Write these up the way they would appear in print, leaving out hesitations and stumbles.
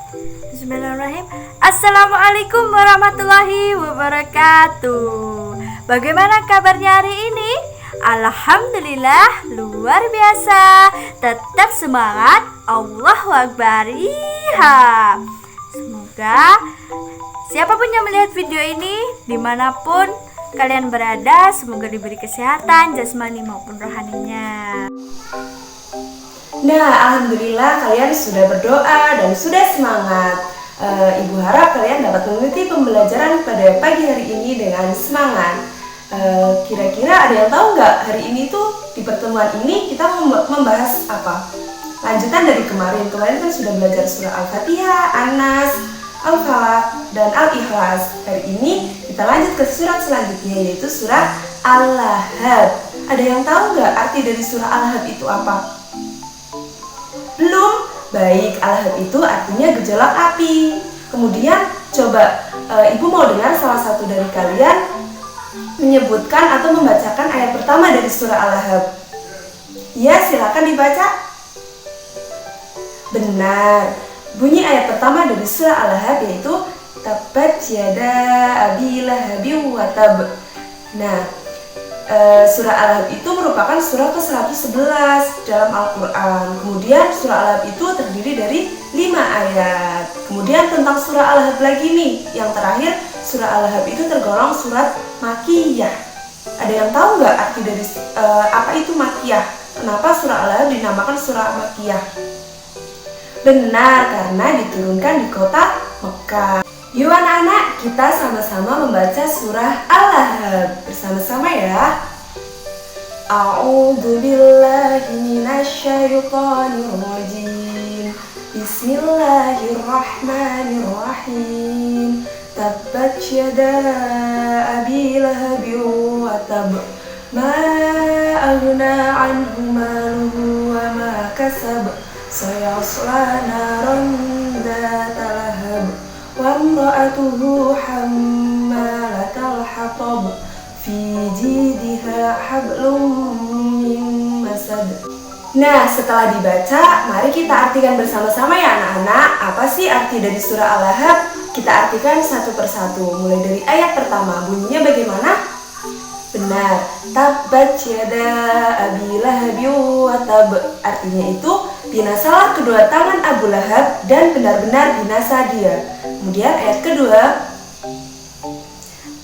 Bismillahirrahmanirrahim. Assalamualaikum warahmatullahi wabarakatuh. Bagaimana kabarnya hari ini? Alhamdulillah luar biasa. Tetap semangat. Allahu Akbar. Iya. Semoga siapapun yang melihat video ini, dimanapun kalian berada, semoga diberi kesehatan jasmani maupun rohaninya. Nah, alhamdulillah kalian sudah berdoa dan sudah semangat. Ibu harap kalian dapat mengikuti pembelajaran pada pagi hari ini dengan semangat. Kira-kira ada yang tahu nggak hari ini tuh di pertemuan ini kita membahas apa? Lanjutan dari kemarin kan sudah belajar surah Al-Fatihah, An-Nas, Al-Falaq, dan Al-Ikhlas. Hari ini kita lanjut ke surat selanjutnya, yaitu surah Al-Lahab. Ada yang tahu nggak arti dari surah Al-Lahab itu apa? Belum? Baik, Al-Lahab itu artinya gejolak api. Kemudian coba ibu mau dengar salah satu dari kalian menyebutkan atau membacakan ayat pertama dari surah Al-Lahab. Ya, silakan dibaca. Benar. Bunyi ayat pertama dari surah Al-Lahab yaitu Tabbat yada abi lahabin wa tab. Nah, surah Al-Lahab itu merupakan surah ke-111 dalam Al-Quran. Kemudian surah Al-Lahab itu terdiri dari 5 ayat. Kemudian tentang surah Al-Lahab lagi nih, yang terakhir, surah Al-Lahab itu tergolong surat Makkiyah. Ada yang tahu nggak arti dari apa itu Makkiyah? Kenapa surah Al-Lahab dinamakan surah Makkiyah? Benar, karena diturunkan di kota Mekah. Yuk anak-anak, kita sama-sama membaca surah Al-Lahab bersama-sama ya. A'udzu billahi minasyaitonir rajim. Bismillahirrahmanirrahim. Tabbat yada abi lahabin wa tab. Ma aghna 'anhu maluhu wa ma kasab. Sayasla naran dzata lahab. Wa imra'atuhu hammalatal hatab fi jidha hablum min masad. Nah, setelah dibaca, mari kita artikan bersama-sama ya anak-anak. Apa sih arti dari surah Al-Lahab? Kita artikan satu persatu. Mulai dari ayat pertama, bunyinya bagaimana? Benar, tabbat yada abi lahabin wa tab. Artinya itu, binasalah kedua tangan Abu Lahab dan benar-benar binasa dia. Kemudian ayat kedua,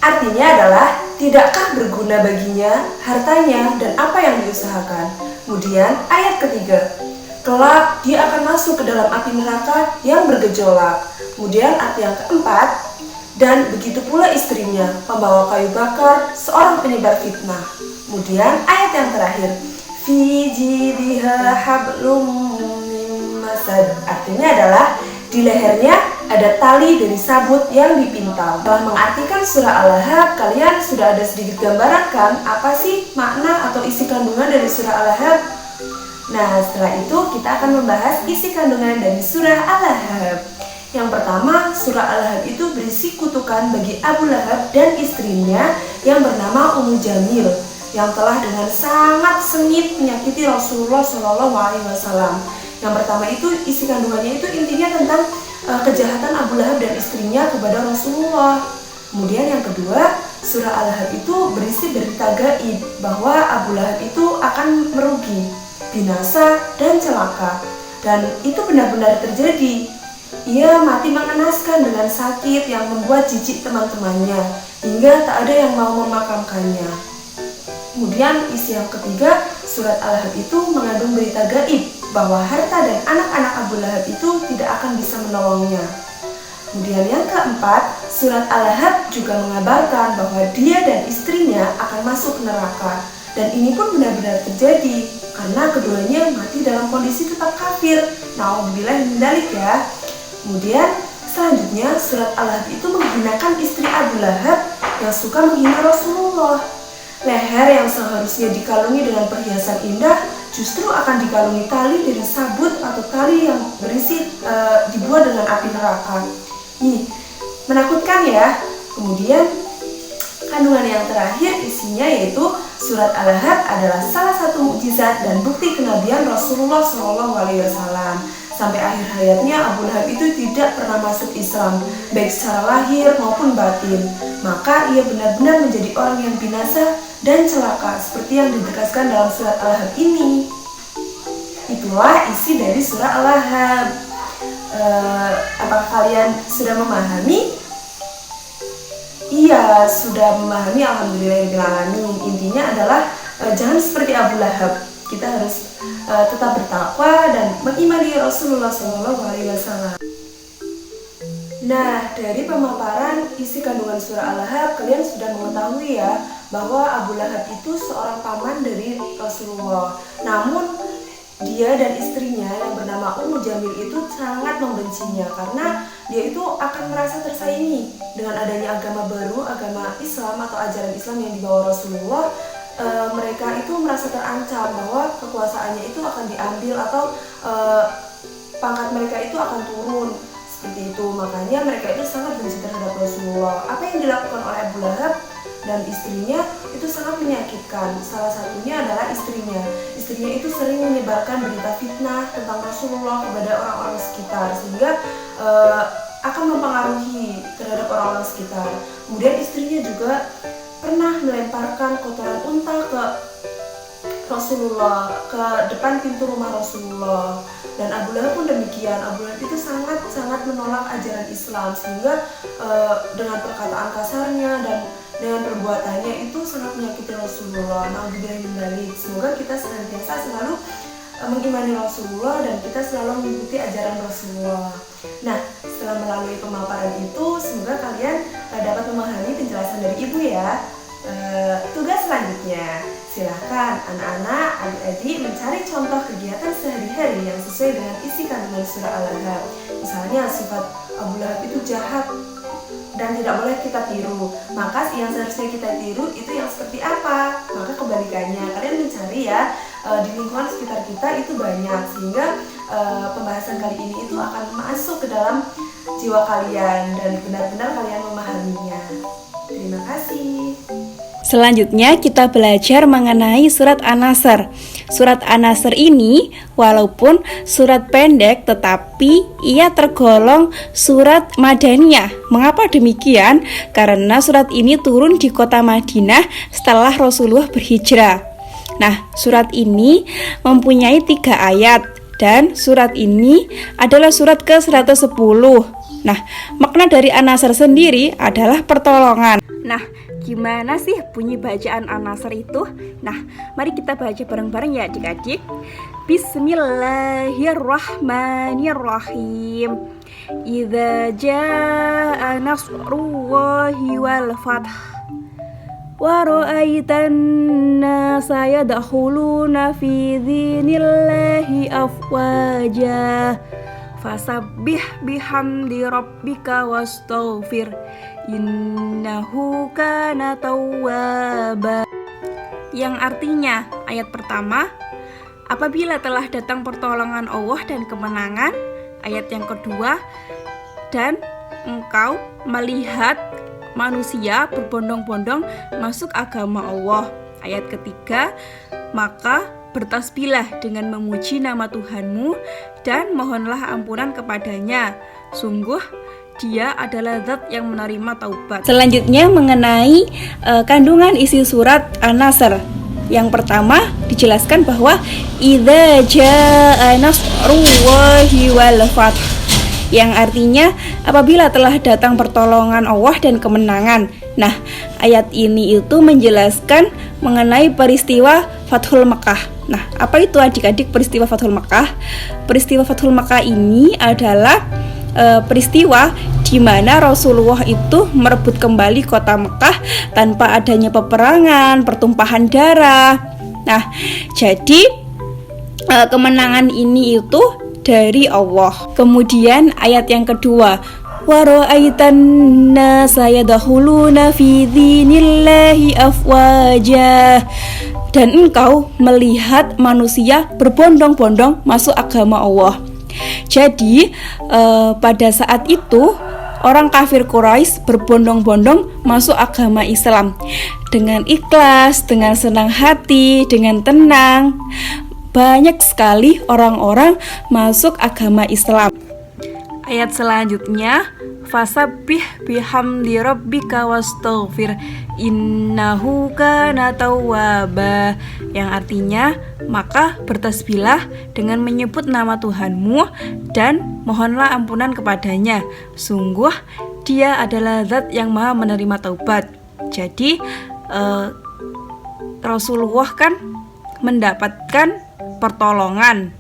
artinya adalah tidakkah berguna baginya hartanya dan apa yang diusahakan. Kemudian ayat ketiga, kelak dia akan masuk ke dalam api neraka yang bergejolak. Kemudian arti yang keempat, dan begitu pula istrinya, pembawa kayu bakar, seorang penyebar fitnah. Kemudian ayat yang terakhir, fi jidha hablum min masad. Artinya adalah di lehernya ada tali dari sabut yang dipintal. Setelah mengartikan surah Al-Lahab, kalian sudah ada sedikit gambaran kan apa sih makna atau isi kandungan dari surah Al-Lahab? Nah, setelah itu kita akan membahas isi kandungan dari surah Al-Lahab. Yang pertama, surah Al-Lahab itu berisi kutukan bagi Abu Lahab dan istrinya yang bernama Ummu Jamil, yang telah dengan sangat sengit menyakiti Rasulullah SAW. Yang pertama itu isi kandungannya itu intinya tentang kejahatan Abu Lahab dan istrinya kepada Rasulullah. Kemudian yang kedua, surah Al-Lahab itu berisi berita gaib bahwa Abu Lahab itu akan merugi, binasa dan celaka. Dan itu benar-benar terjadi. Ia mati mengenaskan dengan sakit yang membuat jijik teman-temannya, hingga tak ada yang mau memakamkannya. Kemudian isi yang ketiga, surat Al-Lahab itu mengandung berita gaib bahwa harta dan anak-anak Abu Lahab itu tidak akan bisa menolongnya. Kemudian yang keempat, surat Al-Lahab juga mengabarkan bahwa dia dan istrinya akan masuk neraka. Dan ini pun benar-benar terjadi karena keduanya mati dalam kondisi tetap kafir. Na'udzubillah min dzalik ya. Kemudian selanjutnya surat Al-Lahab itu menghinakan istri Abu Lahab yang suka menghina Rasulullah. Leher yang seharusnya dikalungi dengan perhiasan indah justru akan dikalungi tali dari sabut atau tali yang berisi dibuat dengan api neraka. Menakutkan ya. Kemudian kandungan yang terakhir isinya yaitu surat Al-Lahab adalah salah satu mukjizat dan bukti kenabian Rasulullah SAW. Sampai akhir hayatnya Abu Lahab itu tidak pernah masuk Islam, baik secara lahir maupun batin. Maka ia benar-benar menjadi orang yang binasa dan celaka, seperti yang ditegaskan dalam surat Al-Lahab ini. Itulah isi dari surah Al-Lahab. Apakah kalian sudah memahami? Iya, sudah memahami, alhamdulillahirrahmanirrahim. Intinya adalah jangan seperti Abu Lahab. Kita harus tetap bertakwa dan mengimani Rasulullah SAW. Nah, dari pemaparan isi kandungan surah Al-Lahab, kalian sudah mengetahui ya bahwa Abu Lahab itu seorang paman dari Rasulullah. Namun dia dan istrinya yang bernama Ummu Jamil itu sangat membencinya karena dia itu akan merasa tersaingi dengan adanya agama baru, agama Islam atau ajaran Islam yang dibawa Rasulullah. Mereka itu merasa terancam bahwa kekuasaannya itu akan diambil atau pangkat mereka itu akan turun seperti itu. Makanya mereka itu sangat benci terhadap Rasulullah. Apa yang dilakukan oleh Abu Lahab dan istrinya itu sangat menyakitkan. Salah satunya adalah istrinya itu sering menyebarkan berita fitnah tentang Rasulullah kepada orang-orang sekitar, sehingga akan mempengaruhi terhadap orang-orang sekitar. Kemudian istrinya juga pernah melemparkan kotoran unta ke Rasulullah, ke depan pintu rumah Rasulullah. Dan Abu Lahab pun demikian. Abu Lahab itu sangat menolak ajaran Islam, sehingga dengan perkataan kasarnya dan dengan perbuatannya itu sangat menyakiti Rasulullah. Semoga kita senantiasa selalu mengimani Rasulullah dan kita selalu mengikuti ajaran Rasulullah. Nah, setelah melalui pemaparan itu, semoga kalian dapat memahami penjelasan dari Ibu ya. Tugas selanjutnya, silahkan anak-anak, adik-adik mencari contoh kegiatan sehari-hari yang sesuai dengan isi kandungan surah Al-Lahab. Misalnya sifat Abu Lahab itu jahat dan tidak boleh kita tiru. Maka yang seharusnya kita tiru itu yang seperti apa? Maka kebalikannya, kalian mencari ya di lingkungan sekitar kita itu banyak, sehingga pembahasan kali ini itu akan masuk ke dalam jiwa kalian dan benar-benar kalian memahaminya. Terima kasih. Selanjutnya kita belajar mengenai surat An-Nasr. Surat An-Nasr ini walaupun surat pendek tetapi ia tergolong surat Madaniyah. Mengapa demikian? Karena surat ini turun di kota Madinah setelah Rasulullah berhijrah. Nah, surat ini mempunyai 3 ayat dan surat ini adalah surat ke-110. Nah, makna dari An-Nasr sendiri adalah pertolongan. Nah, gimana sih bunyi bacaan An-Nasr itu? Nah, mari kita baca bareng-bareng ya adik-adik. Bismillahirrahmanirrahim. Idza jaa nasrullahi wal fath wa ra'aitan nasa yadkhuluna fi dinillahi afwaja fasabbih bihamdi rabbika wastaghfir innahu kana tawwaba. Yang artinya, ayat pertama, apabila telah datang pertolongan Allah dan kemenangan. Ayat yang kedua, dan engkau melihat manusia berbondong-bondong masuk agama Allah. Ayat ketiga, maka bertasbihlah dengan memuji nama Tuhanmu dan mohonlah ampunan kepadanya. Sungguh Dia adalah zat yang menerima taubat. Selanjutnya mengenai kandungan isi surat An-Nasr. Yang pertama dijelaskan bahwa idza jaa nasrullahi wal fath, yang artinya apabila telah datang pertolongan Allah dan kemenangan. Nah, ayat ini itu menjelaskan mengenai peristiwa Fathul Makkah. Nah, apa itu adik-adik peristiwa Fathul Makkah? Peristiwa Fathul Makkah ini adalah peristiwa di mana Rasulullah itu merebut kembali kota Mekah tanpa adanya peperangan, pertumpahan darah. Nah, jadi kemenangan ini itu dari Allah. Kemudian ayat yang kedua, wa ra'aitan nasa yadkhuluna fi dinillahi afwaja, dan engkau melihat manusia berbondong-bondong masuk agama Allah. Jadi pada saat itu orang kafir Quraisy berbondong-bondong masuk agama Islam dengan ikhlas, dengan senang hati, dengan tenang. banyak sekali orang-orang masuk agama Islam. Ayat selanjutnya, fasabbih bihamdi rabbika wastaghfir innahu kana tawwaba, yang artinya maka bertasbihlah dengan menyebut nama Tuhanmu dan mohonlah ampunan kepadanya, sungguh dia adalah zat yang maha menerima taubat. Jadi Rasulullah kan mendapatkan pertolongan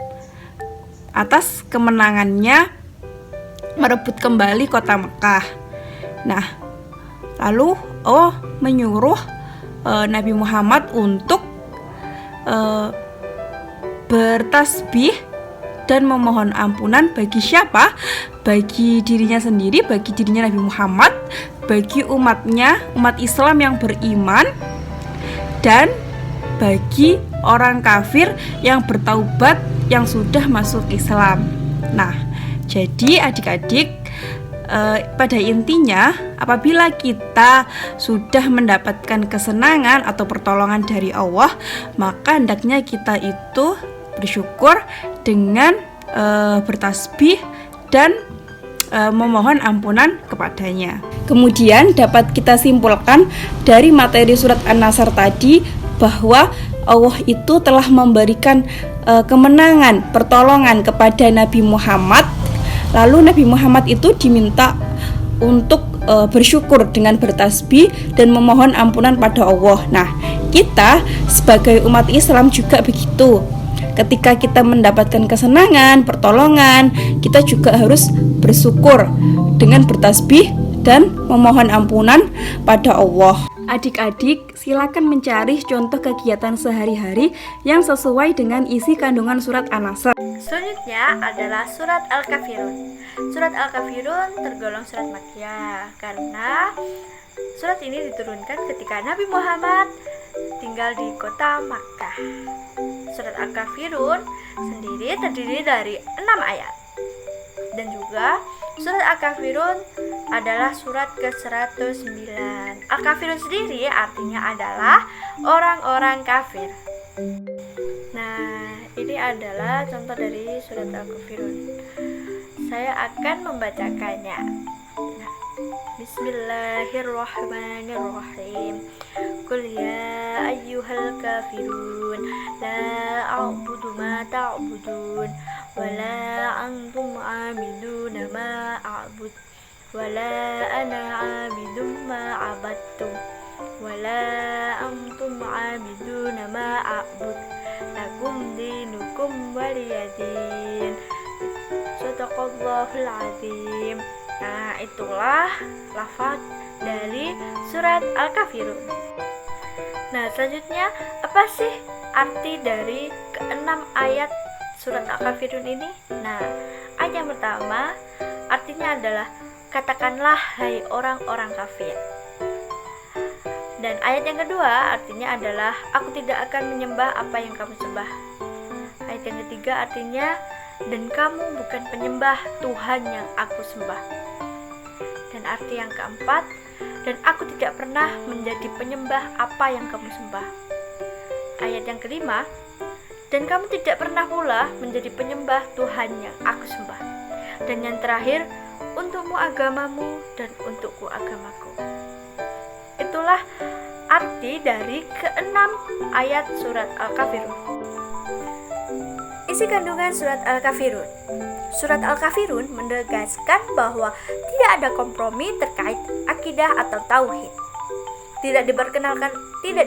atas kemenangannya merebut kembali kota Mekah. Nah, lalu Allah menyuruh Nabi Muhammad untuk bertasbih dan memohon ampunan bagi siapa? Bagi dirinya sendiri, bagi dirinya Nabi Muhammad, bagi umatnya, umat Islam yang beriman, dan bagi orang kafir yang bertaubat yang sudah masuk Islam. Nah, jadi adik-adik, pada intinya apabila kita sudah mendapatkan kesenangan atau pertolongan dari Allah, maka hendaknya kita itu bersyukur dengan bertasbih dan memohon ampunan kepadanya. Kemudian dapat kita simpulkan dari materi surat An-Nasr tadi bahwa Allah itu telah memberikan kemenangan, pertolongan kepada Nabi Muhammad. Lalu Nabi Muhammad itu diminta untuk bersyukur dengan bertasbih dan memohon ampunan pada Allah. Nah, kita sebagai umat Islam juga begitu. Ketika kita mendapatkan kesenangan, pertolongan, kita juga harus bersyukur dengan bertasbih dan memohon ampunan pada Allah. Adik-adik, silakan mencari contoh kegiatan sehari-hari yang sesuai dengan isi kandungan surat An-Nasr. Selanjutnya adalah surat Al-Kafirun. Surat Al-Kafirun tergolong surat Makkiyah karena surat ini diturunkan ketika Nabi Muhammad tinggal di kota Makkah. Surat Al-Kafirun sendiri terdiri dari 6 ayat. Dan juga surat Al-Kafirun adalah surat ke-109. Al-Kafirun sendiri artinya adalah orang-orang kafir. Nah, ini adalah contoh dari surat Al-Kafirun. Saya akan membacakannya. Nah, Bismillahirrahmanirrahim. Qul ya ayyuhal kafirun la a'budu ma ta'budun wa la antum 'abiduna ma a'bud wa la ana 'abidum ma 'abadtum wa la antum 'abiduna ma a'bud lakum dinukum waliyadin. Shadaqallahul azim. Nah, itulah lafaz dari surat Al-Kafirun. Nah, selanjutnya apa sih arti dari ke-6 ayat surat Al-Kafirun ini? Nah, ayat yang pertama artinya adalah katakanlah hai orang-orang kafir. Dan ayat yang kedua artinya adalah aku tidak akan menyembah apa yang kamu sembah. Ayat yang ketiga artinya dan kamu bukan penyembah Tuhan yang aku sembah. Dan arti yang keempat, dan aku tidak pernah menjadi penyembah apa yang kamu sembah. Ayat yang kelima, dan kamu tidak pernah pula menjadi penyembah Tuhan yang aku sembah. Dan yang terakhir, untukmu agamamu dan untukku agamaku. Itulah arti dari ke-6 ayat surat Al-Kafirun. Isi kandungan surat Al-Kafirun. Surat Al-Kafirun menegaskan bahwa tidak ada kompromi terkait akidah atau tauhid. Tidak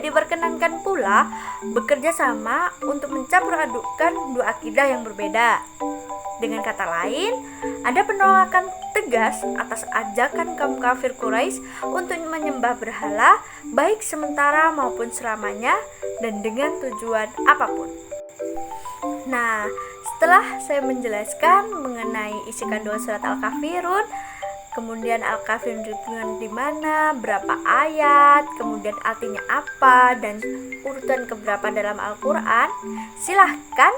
diperkenankan pula bekerja sama untuk mencampur adukkan dua akidah yang berbeda. Dengan kata lain, ada penolakan tegas atas ajakan kaum kafir Quraisy untuk menyembah berhala baik sementara maupun selamanya dan dengan tujuan apapun. Nah, setelah saya menjelaskan mengenai isi kandungan surat Al-Kafirun, kemudian Al-Kafirun dituliskan di mana, berapa ayat, kemudian artinya apa, dan urutan keberapa dalam Al-Quran, silahkan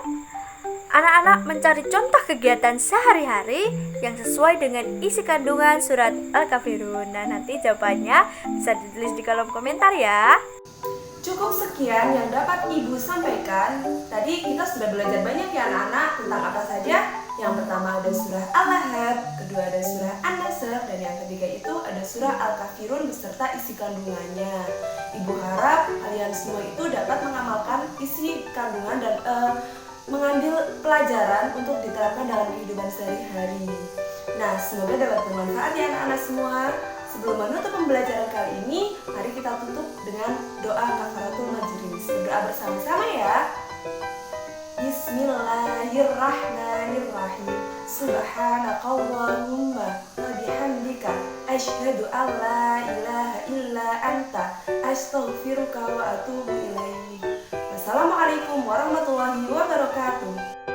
anak-anak mencari contoh kegiatan sehari-hari yang sesuai dengan isi kandungan surat Al-Kafirun. Nah, nanti jawabannya bisa ditulis di kolom komentar ya. Cukup sekian yang dapat Ibu sampaikan. Tadi kita sudah belajar banyak ya anak-anak tentang apa saja. Yang pertama ada surah Al-Lahab, kedua ada surah An-Nasr, dan yang ketiga itu ada surah Al-Kafirun beserta isi kandungannya. Ibu harap kalian semua itu dapat mengamalkan isi kandungan dan mengambil pelajaran untuk diterapkan dalam kehidupan sehari-hari. Nah, semoga dapat bermanfaat ya anak-anak semua. Sebelum menutup pembelajaran kali ini, mari kita tutup dengan doa kafaratul majlis. Berdoa bersama-sama ya. Bismillahirrahmanirrahim. Subhanakallahumma wa bihamdika asyhadu an la ilaha illa anta astaghfiruka wa atubu ilaik. Wassalamualaikum warahmatullahi wabarakatuh.